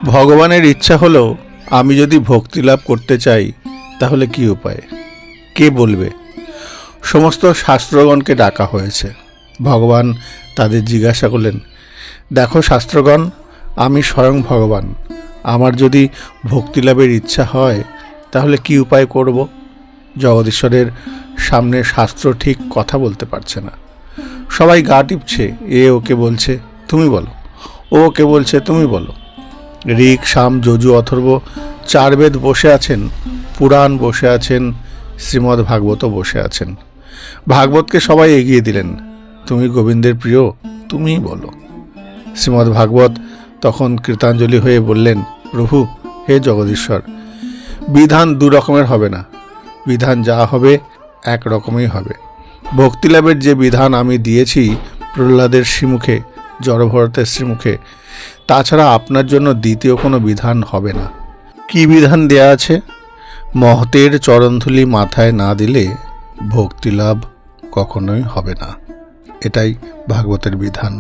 ভগবানের ইচ্ছা হলো আমি যদি ভক্তি লাভ করতে চাই তাহলে কি উপায়, কে বলবে? সমস্ত শাস্ত্রগণকে ডাকা হয়েছে। ভগবান তাদের জিজ্ঞাসা করলেন, দেখো শাস্ত্রগণ, আমি স্বয়ং ভগবান। আমার যদি ভক্তি লাভের ইচ্ছা হয় তাহলে কি উপায় করব? জগদীশ্বরের সামনে শাস্ত্র ঠিক কথা বলতে পারছে না। সবাই গা টিপছে, এ ওকে বলছে তুমি বলো, ও ওকে বলছে তুমি বলো। ঋক, সাম, যজু, অথর্ব চার বেদ বসে আছেন, পুরাণ বসে আছেন, শ্রীমদ্ ভাগবতও বসে আছেন। ভাগবতকে সবাই এগিয়ে দিলেন, তুমি গোবিন্দের প্রিয়, তুমিই বলো। শ্রীমদ্ ভাগবত তখন কৃতাঞ্জলি হয়ে বললেন, প্রভু, হে জগদীশ্বর, বিধান দু রকমের হবে না, বিধান যা হবে এক রকমই হবে। ভক্তিলাভের যে বিধান আমি দিয়েছি প্রহ্লাদের শ্রীমুখে, জড়ভরতের শ্রীমুখে, তাছাড়া আপনার জন্য দ্বিতীয় কোনো বিধান হবে না। কি বিধান দেয়া আছে? মহতের চরণধূলি মাথায় না দিলে ভক্তিলাভ কখনোই হবে না। এটাই ভাগবতের বিধান।